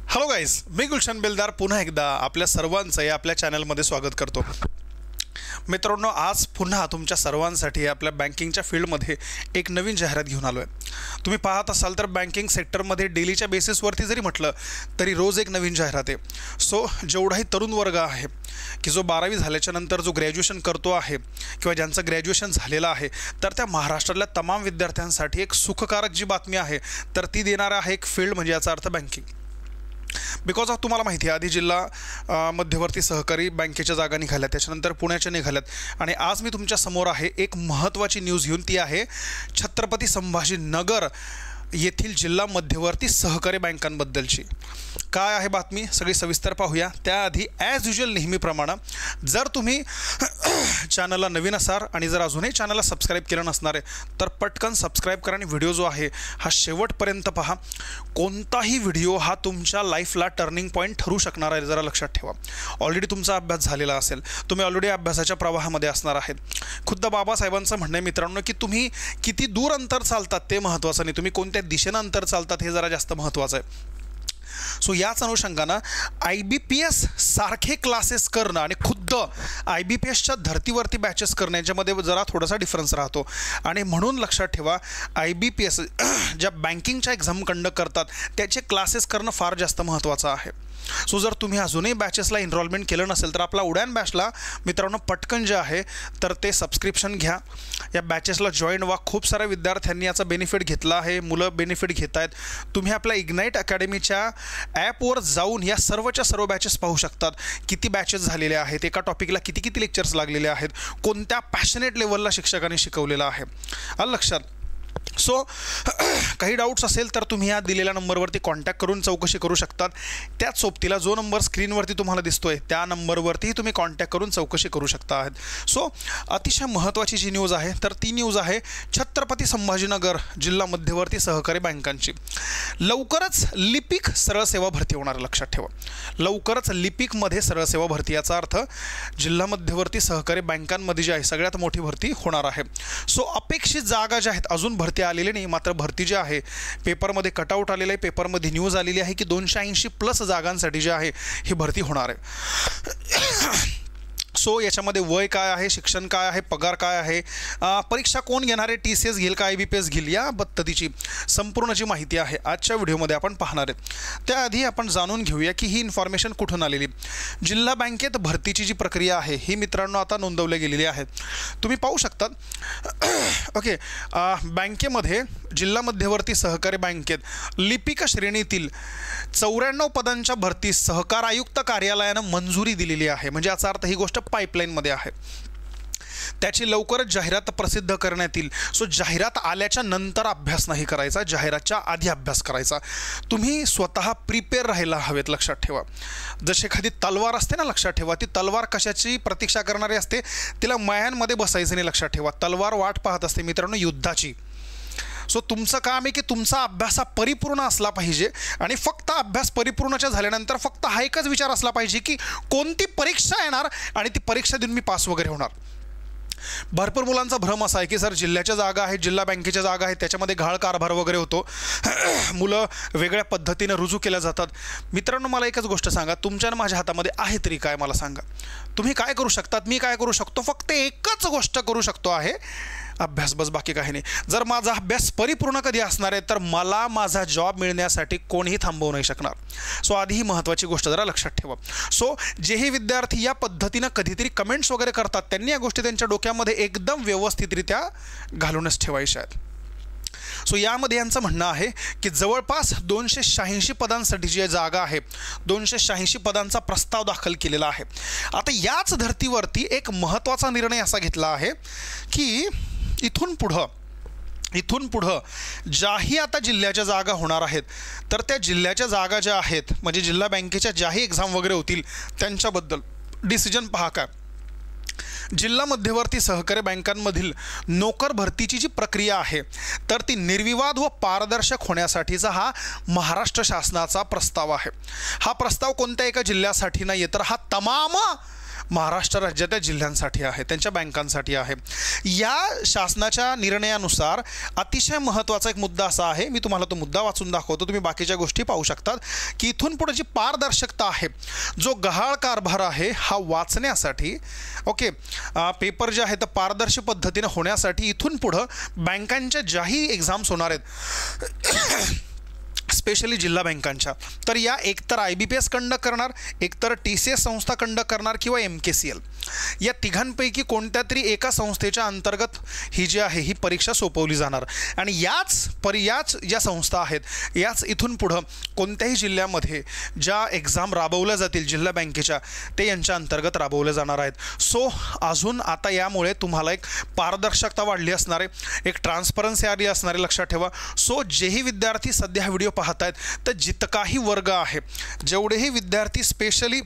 Hello guys, मी गुलशन बेलदार पुन्हा एकदा आपल्या सर्वांचं या आपल्या चॅनलमध्ये स्वागत करतो. मित्रांनो, आज पुन्हा तुमच्या सर्वांसाठी आपल्या बँकिंगच्या फील्डमध्ये एक नवीन जाहिरात घेऊन आलो आहे. तुम्ही पाहत असाल तर बँकिंग सेक्टरमध्ये डेलीच्या बेसिसवरती जरी म्हटलं तरी रोज एक नवीन जाहिरात आहे. सो जेवढाही तरुण वर्ग आहे की जो 12वी झाल्याच्या नंतर जो ग्रॅज्युएशन करतो आहे किंवा ज्यांचं ग्रॅज्युएशन झालेलं आहे, तर त्या महाराष्ट्रातल्या तमाम विद्यार्थ्यांसाठी एक सुखकारक जी बातमी आहे तर ती देणारा आहे एक फील्ड, म्हणजे याचा अर्थ बँकिंग. बिकॉज ऑफ तुम्हाला माहिती आहे, आधी जिल्हा मध्यवर्ती सहकारी बँकेच्या जागा निघाल्या, त्याच्यानंतर पुण्याच्या निघाल्यात आणि आज मी तुमच्या समोर आहे एक महत्त्वाची न्यूज घेऊन. ती आहे छत्रपती संभाजीनगर येथील जिल्हा मध्यवर्ती सहकारी बँकांबद्दलची. काय आहे बातमी सगळी सविस्तर पाहूया. त्याआधी ॲज युजल नेहमीप्रमाणे जर तुम्ही चॅनलला नवीन असाल आणि जर अजूनही चॅनलला सबस्क्राईब केलं नसणार आहे तर पटकन सबस्क्राईब करा आणि व्हिडिओ जो आहे हा शेवटपर्यंत पहा. कोणताही व्हिडिओ हा तुमच्या लाईफला टर्निंग पॉईंट ठरू शकणार आहे, जरा लक्षात ठेवा. ऑलरेडी तुमचा अभ्यास झालेला असेल, तुम्ही ऑलरेडी अभ्यासाच्या प्रवाहामध्ये असणार आहेत. खुद्द बाबासाहेबांचं म्हणणं आहे मित्रांनो की तुम्ही किती दूर अंतर चालतात ते महत्त्वाचं नाही, तुम्ही कोणत्या दिशेनं अंतर चालतात हे जरा जास्त महत्त्वाचं आहे. सो याच अनुषंगानं IBPS सारखे क्लासेस करणं आणि खुद्द IBPSच्या धर्तीवरती बॅचेस करणं याच्यामध्ये जरा थोडासा डिफरन्स राहतो. आणि म्हणून लक्षात ठेवा, IBPS ज्या बँकिंगच्या एक्झाम कंडक्ट करतात त्याचे क्लासेस करणं फार जास्त महत्त्वाचं आहे. सो जर तुम्ही अजूनही बॅचेसला इनरोलमेंट केलं नसेल तर आपला उड्यान बॅचला मित्रांनो पटकन जे आहे तर ते सबस्क्रिप्शन घ्या, या बॅचेसला जॉईन व्हा. खूप साऱ्या विद्यार्थ्यांनी याचा बेनिफिट घेतला आहे, मुलं बेनिफिट घेत आहेत. तुम्ही आपल्या इग्नाईट अकॅडमीच्या ॲपवर जाऊन या सर्वच्या सर्व बॅचेस पाहू शकतात. किती बॅचेस झालेल्या आहेत, एका टॉपिकला किती किती लेक्चर्स लागलेले आहेत, कोणत्या पॅशनेट लेवलला शिक्षकांनी शिकवलेलं आहे. आलं लक्षात. सो काही डाऊट्स असेल तर तुम्ही या दिलेल्या नंबरवरती कॉन्टॅक्ट करून चौकशी करू शकतात. त्याच सोबतीला जो नंबर स्क्रीनवरती तुम्हाला दिसतोय त्या नंबरवरतीही तुम्ही कॉन्टॅक्ट करून चौकशी करू शकता आहेत. सो अतिशय महत्त्वाची जी न्यूज आहे तर ती न्यूज आहे छत्रपती संभाजीनगर जिल्हा मध्यवर्ती सहकारी बँकांची. लवकरच लिपिक सरळ सेवा भरती होणार, लक्षात ठेवा. लवकरच लिपिकमध्ये सरळ सेवा भरती, याचा अर्थ जिल्हा मध्यवर्ती सहकारी बँकांमध्ये जी आहे सगळ्यात मोठी भरती होणार आहे. सो अपेक्षित जागा ज्या आहेत, अजून भरती आलेली नाही, मात्र भरती जी आहे पेपरमध्ये कटआउट आलेलं आहे, पेपरमध्ये न्यूज आलेली आहे की 280+ जागांसाठी जे आहे ही भरती होणार आहे. सो याच्यामध्ये वय काय आहे, शिक्षण काय आहे, पगार काय आहे, परीक्षा कोण घेणार आहे, TCS घेईल का IBPS घेईल, या पद्धतीची संपूर्ण जी माहिती आहे आजच्या व्हिडिओमध्ये आपण पाहणार आहेत. त्याआधी आपण जाणून घेऊया की ही इन्फॉर्मेशन कुठून आलेली. जिल्हा बँकेत भरतीची जी प्रक्रिया आहे ही मित्रांनो आता नोंदवली गेलेली आहे. तुम्ही पाहू शकतात. ओके, बँकेमध्ये जिल्हा मध्यवर्ती सहकारी बँकेत लिपिक श्रेणीतील 94 पदांच्या भरतीस सहकार आयुक्त कार्यालयानं मंजुरी दिलेली आहे. म्हणजे याचा अर्थ ही गोष्ट पाईपलाईनमध्ये आहे, त्याची लवकरच जाहिरात प्रसिद्ध करण्यात येईल. सो जाहिरात आल्याच्या नंतर अभ्यास नाही करायचा, जाहिरातच्या आधी अभ्यास करायचा. तुम्ही स्वतः प्रिपेअर राहायला हवेत, लक्षात ठेवा. जशी एखादी तलवार असते ना, लक्षात ठेवा, ती तलवार कशाची प्रतीक्षा करणारी असते, तिला मयांमध्ये बसायचं नाही, लक्षात ठेवा. तलवार वाट पाहत असते मित्रांनो युद्धाची. सो तुमचं काम आहे की तुमचा अभ्यास हा परिपूर्ण असला पाहिजे आणि फक्त अभ्यास परिपूर्णच्या झाल्यानंतर फक्त हा एकच विचार असला पाहिजे की कोणती परीक्षा येणार आणि ती परीक्षा देऊन मी पास वगैरे होणार. भरपूर मुलांचा भ्रम असा आहे की सर जिल्ह्याच्या जागा आहेत, जिल्हा बँकेच्या जागा आहेत, त्याच्यामध्ये घाळ कारभार वगैरे होतो, मुलं वेगळ्या पद्धतीनं रुजू केल्या जातात. मित्रांनो, मला एकच गोष्ट सांगा, तुमच्या माझ्या हातामध्ये आहे तरी काय मला सांगा. तुम्ही काय करू शकतात, मी काय करू शकतो, फक्त एकच गोष्ट करू शकतो आहे अभ्यास, बस, बाकी काही नाही. जर माझा अभ्यास परिपूर्ण कधी असणार आहे तर मला माझा जॉब मिळण्यासाठी कोणीही थांबवू नाही शकणार. सो आधी ही महत्त्वाची गोष्ट जरा लक्षात ठेवा. सो जेही विद्यार्थी या पद्धतीनं कधीतरी कमेंट्स वगैरे करतात त्यांनी या गोष्टी त्यांच्या डोक्यामध्ये एकदम व्यवस्थितरित्या घालूनच ठेवायच्या आहेत. सो यामध्ये यांचं म्हणणं आहे की जवळपास 286 पदांसाठी जी जागा आहे, 286 पदांचा प्रस्ताव दाखल केलेला आहे. आता याच धर्तीवरती एक महत्त्वाचा निर्णय असा घेतला आहे की इथून पुढं ज्याही आता जिल्ह्याच्या जागा होणार आहेत तर त्या जिल्ह्याच्या जागा ज्या आहेत, म्हणजे जिल्हा बँकेच्या ज्याही एक्झाम वगैरे होतील त्यांच्याबद्दल डिसिजन पहा. काय जिल्हा मध्यवर्ती सहकारी बँकांमधील नोकर भरतीची जी प्रक्रिया आहे तर ती निर्विवाद व पारदर्शक होण्यासाठीचा हा महाराष्ट्र शासनाचा प्रस्ताव आहे. हा प्रस्ताव कोणत्या एका जिल्ह्यासाठी नाही आहे, तर हा तमाम महाराष्ट्र राज्याच्या जिल्ह्यांसाठी आहे, त्यांच्या बँकांसाठी आहे. या शासनाच्या निर्णयानुसार अतिशय महत्त्वाचा एक मुद्दा असा आहे, मी तुम्हाला तो मुद्दा वाचून दाखवतो, तुम्ही बाकीच्या गोष्टी पाहू शकतात की इथून पुढे जी पारदर्शकता आहे, जो गहाळ कारभार आहे हा वाचण्यासाठी ओके पेपर जे आहे तर पारदर्शी पद्धतीने होण्यासाठी इथून पुढं बँकांच्या ज्याही एक्झाम्स होणार आहेत स्पेशली जिल्हा बँकांच्या, तर या एकतर IBPS कंडक्ट करणार, एकतर TCS संस्था कंडक्ट करणार किंवा MKCL, या तिघांपैकी कोणत्या तरी एका संस्थेच्या अंतर्गत ही जी आहे ही परीक्षा सोपवली जाणार. आणि याच ज्या संस्था आहेत याच इथून पुढं कोणत्याही जिल्ह्यामध्ये ज्या एक्झाम राबवल्या जातील जिल्हा बँकेच्या ते यांच्या अंतर्गत राबवल्या जाणार आहेत. सो अजून आता यामुळे तुम्हाला एक पारदर्शकता वाढली असणार आहे, एक ट्रान्सपरन्सी आली असणार आहे, लक्षात ठेवा. सो जेही विद्यार्थी सध्या हा व्हिडिओ पाहत आहेत तर जितकाही वर्ग आहे, जेवढेही विद्यार्थी स्पेशली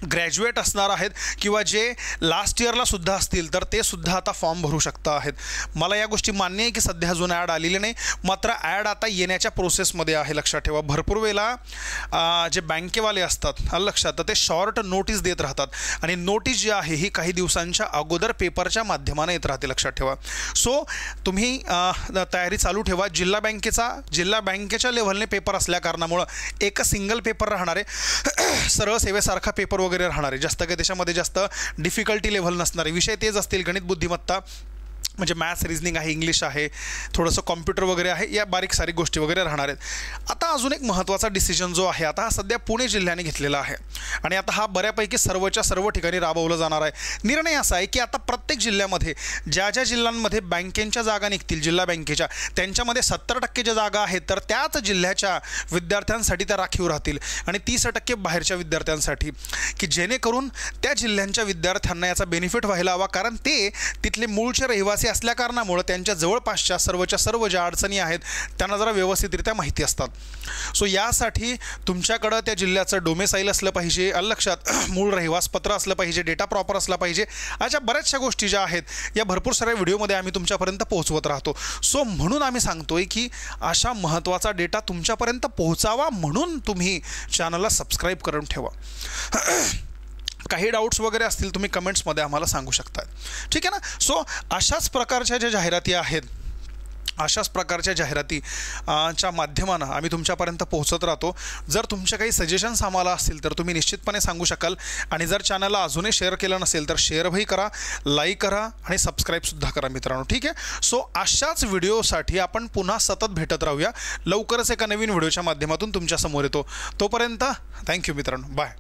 ग्रॅज्युएट असणार आहेत किंवा जे लास्ट इयरला सुद्धा असतील तर ते सुद्धा आता फॉर्म भरू शकता आहेत. मला या गोष्टी मान्य आहे की सध्या अजून ॲड आलेली नाही, मात्र ॲड आता येण्याच्या प्रोसेसमध्ये आहे, लक्षात ठेवा. भरपूर वेळेला जे बँकेवाले असतात लक्षात, तर ते शॉर्ट नोटीस देत राहतात आणि नोटीस जी आहे ही काही दिवसांच्या अगोदर पेपरच्या माध्यमाने येत राहते, लक्षात ठेवा. सो तुम्ही तयारी चालू ठेवा. जिल्हा बँकेच्या लेव्हलने पेपर असल्या कारणामुळं एक सिंगल पेपर राहणार आहे, सरळ सेवेसारखा पेपर वगैरे राहणार आहे, जास्त काही त्याच्यामध्ये जास्त डिफिकल्टी लेव्हल नसणारे विषय तेच असतील. गणित बुद्धिमत्ता म्हणजे मॅथ्स, रिजनिंग आहे, इंग्लिश आहे, थोडंसं कॉम्प्युटर वगैरे आहे, या बारीक सारीक गोष्टी वगैरे राहणार आहेत. आता अजून एक महत्त्वाचा डिसिजन जो आहे आता हा सध्या पुणे जिल्ह्याने घेतलेला आहे आणि आता हा बऱ्यापैकी सर्वच्या सर्व ठिकाणी राबवला जाणार आहे. निर्णय असा आहे की आता प्रत्येक जिल्ह्यामध्ये ज्या जिल्ह्यांमध्ये बँकेच्या जागा निघतील जिल्हा बँकेच्या, त्यांच्यामध्ये 70% ज्या जागा आहेत तर त्याच जिल्ह्याच्या विद्यार्थ्यांसाठी त्या राखीव राहतील आणि 30% बाहेरच्या विद्यार्थ्यांसाठी, की जेणेकरून त्या जिल्ह्यांच्या विद्यार्थ्यांना याचा बेनिफिट व्हायला हवा, कारण ते तिथले मूळचे रहिवासी असल्या कारणामुळे त्यांच्या जवळपासच्या सर्वच्या सर्व ज्या अडचणी आहेत त्यांना जरा व्यवस्थितरित्या माहिती असतात. सो यासाठी तुमच्याकडं त्या जिल्ह्याचं डोमेसाईल असलं पाहिजे, लक्षात मूळ रहिवासपत्र असलं पाहिजे, डेटा प्रॉपर असला पाहिजे, अशा बऱ्याचशा गोष्टी ज्या आहेत या भरपूर साऱ्या व्हिडिओमध्ये आम्ही तुमच्यापर्यंत पोहोचवत राहतो. सो म्हणून आम्ही सांगतोय की अशा महत्त्वाचा डेटा तुमच्यापर्यंत पोहोचावा म्हणून तुम्ही चॅनलला सबस्क्राईब करून ठेवा. काही डाऊट्स वगैरे असतील तुम्ही कमेंट्समध्ये आम्हाला सांगू शकता, ठीक आहे ना. सो अशाच प्रकारच्या ज्या जाहिराती आहेत, अशाच प्रकारच्या जाहिरातीच्या माध्यमानं आम्ही तुमच्यापर्यंत पोहोचत राहतो. जर तुमचे काही सजेशन्स आम्हाला असतील तर तुम्ही निश्चितपणे सांगू शकाल आणि जर चॅनलला अजूनही शेअर केलं नसेल तर शेअरही करा, लाईक करा आणि सबस्क्राईबसुद्धा करा मित्रांनो, ठीक आहे. सो अशाच व्हिडिओसाठी आपण पुन्हा सतत भेटत राहूया. लवकरच एका नवीन व्हिडिओच्या माध्यमातून तुमच्यासमोर येतो. तोपर्यंत थँक्यू मित्रांनो, बाय.